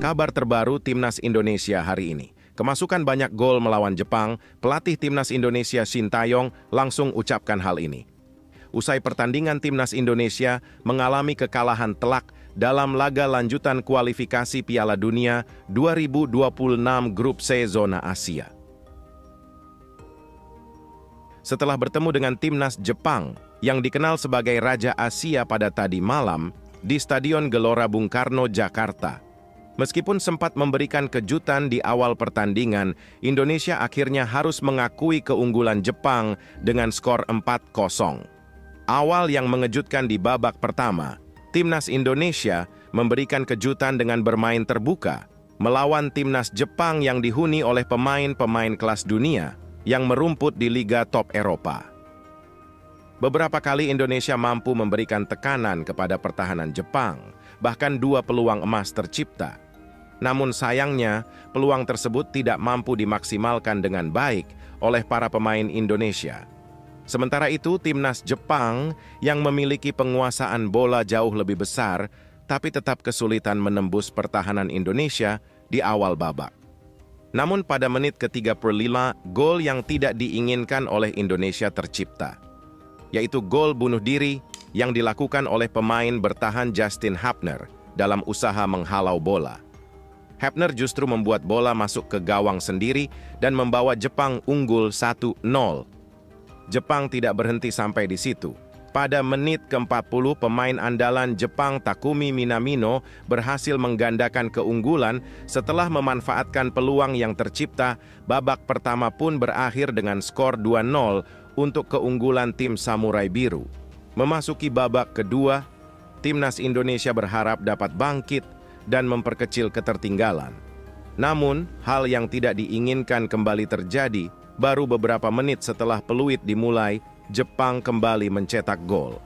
Kabar terbaru Timnas Indonesia hari ini. Kemasukan banyak gol melawan Jepang, pelatih Timnas Indonesia Shin Tae-yong langsung ucapkan hal ini. Usai pertandingan Timnas Indonesia mengalami kekalahan telak dalam laga lanjutan kualifikasi Piala Dunia 2026 Grup C Zona Asia. Setelah bertemu dengan Timnas Jepang yang dikenal sebagai Raja Asia pada tadi malam di Stadion Gelora Bung Karno, Jakarta. Meskipun sempat memberikan kejutan di awal pertandingan, Indonesia akhirnya harus mengakui keunggulan Jepang dengan skor 4-0. Awal yang mengejutkan di babak pertama, Timnas Indonesia memberikan kejutan dengan bermain terbuka, melawan Timnas Jepang yang dihuni oleh pemain-pemain kelas dunia yang merumput di Liga Top Eropa. Beberapa kali Indonesia mampu memberikan tekanan kepada pertahanan Jepang, bahkan 2 peluang emas tercipta. Namun sayangnya, peluang tersebut tidak mampu dimaksimalkan dengan baik oleh para pemain Indonesia. Sementara itu, Timnas Jepang yang memiliki penguasaan bola jauh lebih besar, tapi tetap kesulitan menembus pertahanan Indonesia di awal babak. Namun pada menit ke-35, gol yang tidak diinginkan oleh Indonesia tercipta, yaitu gol bunuh diri yang dilakukan oleh pemain bertahan Justin Hapner dalam usaha menghalau bola. Hapner justru membuat bola masuk ke gawang sendiri dan membawa Jepang unggul 1-0. Jepang tidak berhenti sampai di situ. Pada menit ke-40, pemain andalan Jepang Takumi Minamino berhasil menggandakan keunggulan setelah memanfaatkan peluang yang tercipta. Babak pertama pun berakhir dengan skor 2-0 untuk keunggulan tim Samurai Biru. Memasuki babak kedua, Timnas Indonesia berharap dapat bangkit dan memperkecil ketertinggalan. Namun, hal yang tidak diinginkan kembali terjadi. Baru beberapa menit setelah peluit dimulai, Jepang kembali mencetak gol.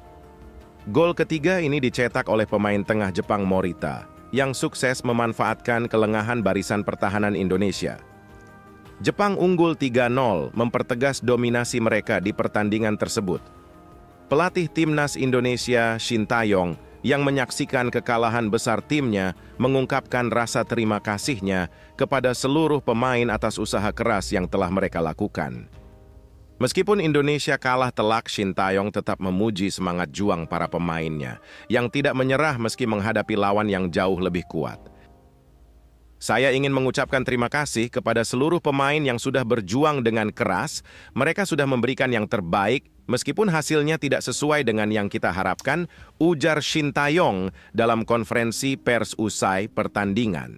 Gol ketiga ini dicetak oleh pemain tengah Jepang Morita, yang sukses memanfaatkan kelengahan barisan pertahanan Indonesia. Jepang unggul 3-0, mempertegas dominasi mereka di pertandingan tersebut. Pelatih Timnas Indonesia Shin Tae-yong yang menyaksikan kekalahan besar timnya mengungkapkan rasa terima kasihnya kepada seluruh pemain atas usaha keras yang telah mereka lakukan. Meskipun Indonesia kalah telak, Shin Tae-yong tetap memuji semangat juang para pemainnya yang tidak menyerah meski menghadapi lawan yang jauh lebih kuat. Saya ingin mengucapkan terima kasih kepada seluruh pemain yang sudah berjuang dengan keras. Mereka sudah memberikan yang terbaik, meskipun hasilnya tidak sesuai dengan yang kita harapkan, ujar Shin Tae-yong dalam konferensi pers usai pertandingan.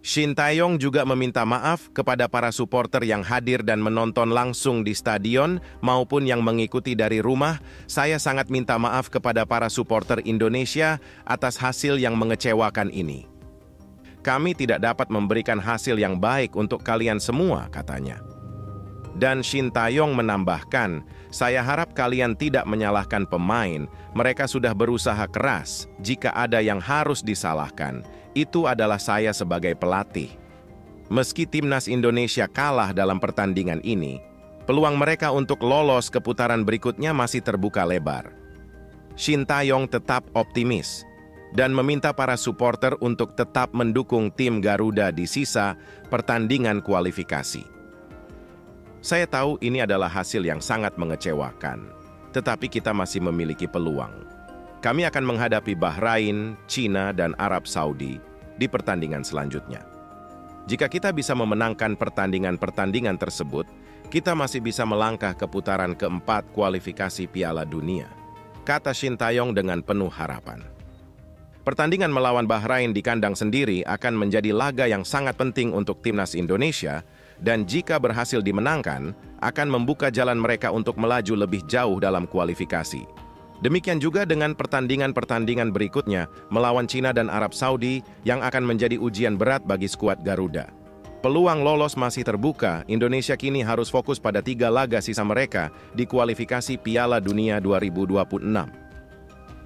Shin Tae-yong juga meminta maaf kepada para supporter yang hadir dan menonton langsung di stadion maupun yang mengikuti dari rumah. Saya sangat minta maaf kepada para supporter Indonesia atas hasil yang mengecewakan ini. Kami tidak dapat memberikan hasil yang baik untuk kalian semua, katanya. Dan Shin Tae-yong menambahkan, saya harap kalian tidak menyalahkan pemain. Mereka sudah berusaha keras. Jika ada yang harus disalahkan, itu adalah saya sebagai pelatih. Meski Timnas Indonesia kalah dalam pertandingan ini, peluang mereka untuk lolos ke putaran berikutnya masih terbuka lebar. Shin Tae-yong tetap optimis dan meminta para supporter untuk tetap mendukung tim Garuda di sisa pertandingan kualifikasi. Saya tahu ini adalah hasil yang sangat mengecewakan, tetapi kita masih memiliki peluang. Kami akan menghadapi Bahrain, Cina, dan Arab Saudi di pertandingan selanjutnya. Jika kita bisa memenangkan pertandingan-pertandingan tersebut, kita masih bisa melangkah ke putaran keempat kualifikasi Piala Dunia, kata Shin Tae-yong dengan penuh harapan. Pertandingan melawan Bahrain di kandang sendiri akan menjadi laga yang sangat penting untuk Timnas Indonesia, dan jika berhasil dimenangkan, akan membuka jalan mereka untuk melaju lebih jauh dalam kualifikasi. Demikian juga dengan pertandingan-pertandingan berikutnya melawan Cina dan Arab Saudi yang akan menjadi ujian berat bagi skuad Garuda. Peluang lolos masih terbuka. Indonesia kini harus fokus pada 3 laga sisa mereka di kualifikasi Piala Dunia 2026.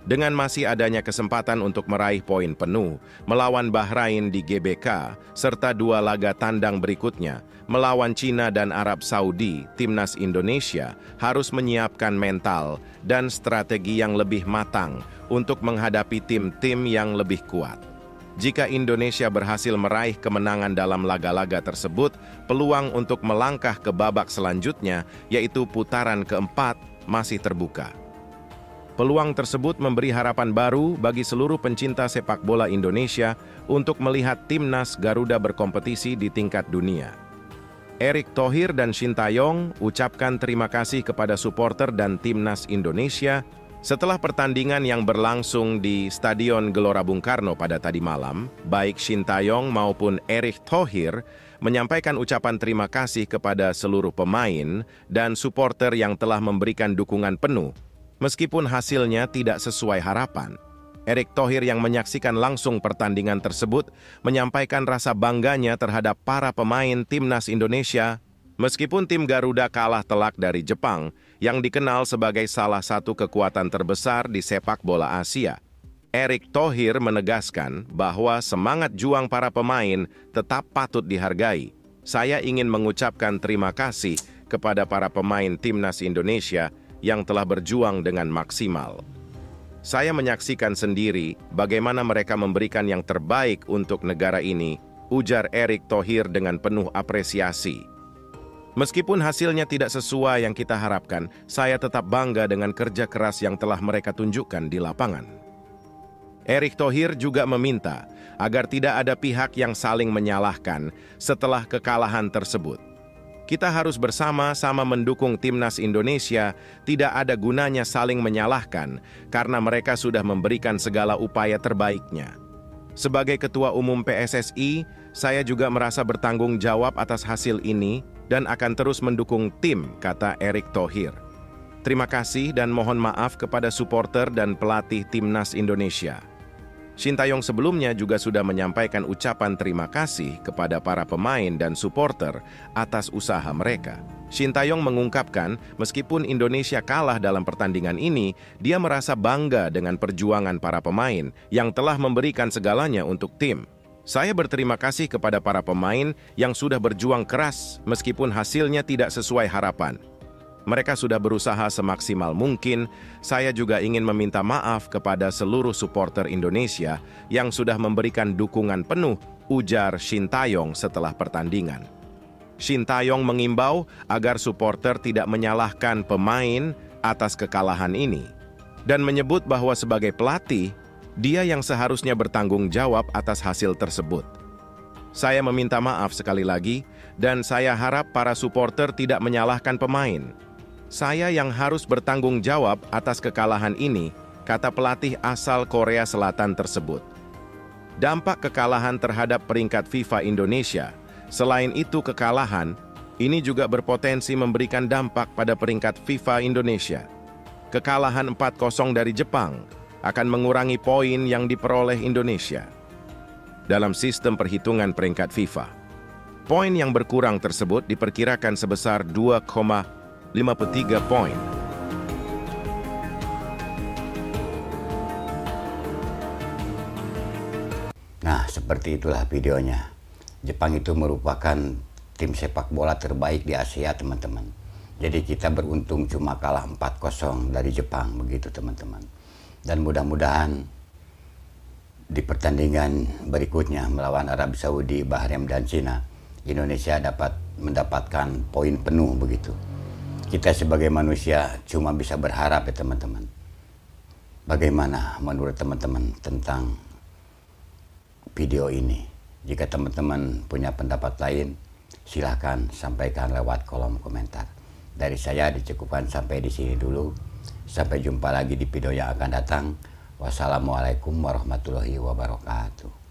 Dengan masih adanya kesempatan untuk meraih poin penuh, melawan Bahrain di GBK, serta 2 laga tandang berikutnya, melawan Cina dan Arab Saudi, Timnas Indonesia harus menyiapkan mental dan strategi yang lebih matang untuk menghadapi tim-tim yang lebih kuat. Jika Indonesia berhasil meraih kemenangan dalam laga-laga tersebut, peluang untuk melangkah ke babak selanjutnya, yaitu putaran keempat, masih terbuka. Peluang tersebut memberi harapan baru bagi seluruh pencinta sepak bola Indonesia untuk melihat timnas Garuda berkompetisi di tingkat dunia. Erick Thohir dan Shin Tae-yong ucapkan terima kasih kepada supporter dan timnas Indonesia setelah pertandingan yang berlangsung di Stadion Gelora Bung Karno pada tadi malam. Baik Shin Tae-yong maupun Erick Thohir menyampaikan ucapan terima kasih kepada seluruh pemain dan supporter yang telah memberikan dukungan penuh, meskipun hasilnya tidak sesuai harapan. Erick Thohir yang menyaksikan langsung pertandingan tersebut menyampaikan rasa bangganya terhadap para pemain timnas Indonesia, meskipun tim Garuda kalah telak dari Jepang, yang dikenal sebagai salah satu kekuatan terbesar di sepak bola Asia. Erick Thohir menegaskan bahwa semangat juang para pemain tetap patut dihargai. Saya ingin mengucapkan terima kasih kepada para pemain timnas Indonesia yang telah berjuang dengan maksimal. Saya menyaksikan sendiri bagaimana mereka memberikan yang terbaik untuk negara ini, ujar Erick Thohir dengan penuh apresiasi. Meskipun hasilnya tidak sesuai yang kita harapkan, saya tetap bangga dengan kerja keras yang telah mereka tunjukkan di lapangan. Erick Thohir juga meminta agar tidak ada pihak yang saling menyalahkan setelah kekalahan tersebut. Kita harus bersama-sama mendukung timnas Indonesia, tidak ada gunanya saling menyalahkan karena mereka sudah memberikan segala upaya terbaiknya. Sebagai Ketua Umum PSSI, saya juga merasa bertanggung jawab atas hasil ini dan akan terus mendukung tim, kata Erick Thohir. Terima kasih dan mohon maaf kepada supporter dan pelatih timnas Indonesia. Shin Tae-yong sebelumnya juga sudah menyampaikan ucapan terima kasih kepada para pemain dan supporter atas usaha mereka. Shin Tae-yong mengungkapkan, meskipun Indonesia kalah dalam pertandingan ini, dia merasa bangga dengan perjuangan para pemain yang telah memberikan segalanya untuk tim. Saya berterima kasih kepada para pemain yang sudah berjuang keras meskipun hasilnya tidak sesuai harapan. Mereka sudah berusaha semaksimal mungkin. Saya juga ingin meminta maaf kepada seluruh supporter Indonesia yang sudah memberikan dukungan penuh, ujar Shin Tae-yong setelah pertandingan. Shin Tae-yong mengimbau agar supporter tidak menyalahkan pemain atas kekalahan ini dan menyebut bahwa sebagai pelatih, dia yang seharusnya bertanggung jawab atas hasil tersebut. Saya meminta maaf sekali lagi dan saya harap para supporter tidak menyalahkan pemain. Saya yang harus bertanggung jawab atas kekalahan ini, kata pelatih asal Korea Selatan tersebut. Dampak kekalahan terhadap peringkat FIFA Indonesia, selain itu kekalahan, ini juga berpotensi memberikan dampak pada peringkat FIFA Indonesia. Kekalahan 4-0 dari Jepang akan mengurangi poin yang diperoleh Indonesia dalam sistem perhitungan peringkat FIFA. Poin yang berkurang tersebut diperkirakan sebesar 2,53 poin. Nah, seperti itulah videonya. Jepang itu merupakan tim sepak bola terbaik di Asia, teman-teman. Jadi kita beruntung cuma kalah 4-0 dari Jepang, begitu teman-teman. Dan mudah-mudahan di pertandingan berikutnya melawan Arab Saudi, Bahrain, dan Cina, Indonesia dapat mendapatkan poin penuh begitu. Kita sebagai manusia cuma bisa berharap ya teman-teman. Bagaimana menurut teman-teman tentang video ini? Jika teman-teman punya pendapat lain, silahkan sampaikan lewat kolom komentar. Dari saya dicukupkan sampai di sini dulu. Sampai jumpa lagi di video yang akan datang. Wassalamualaikum warahmatullahi wabarakatuh.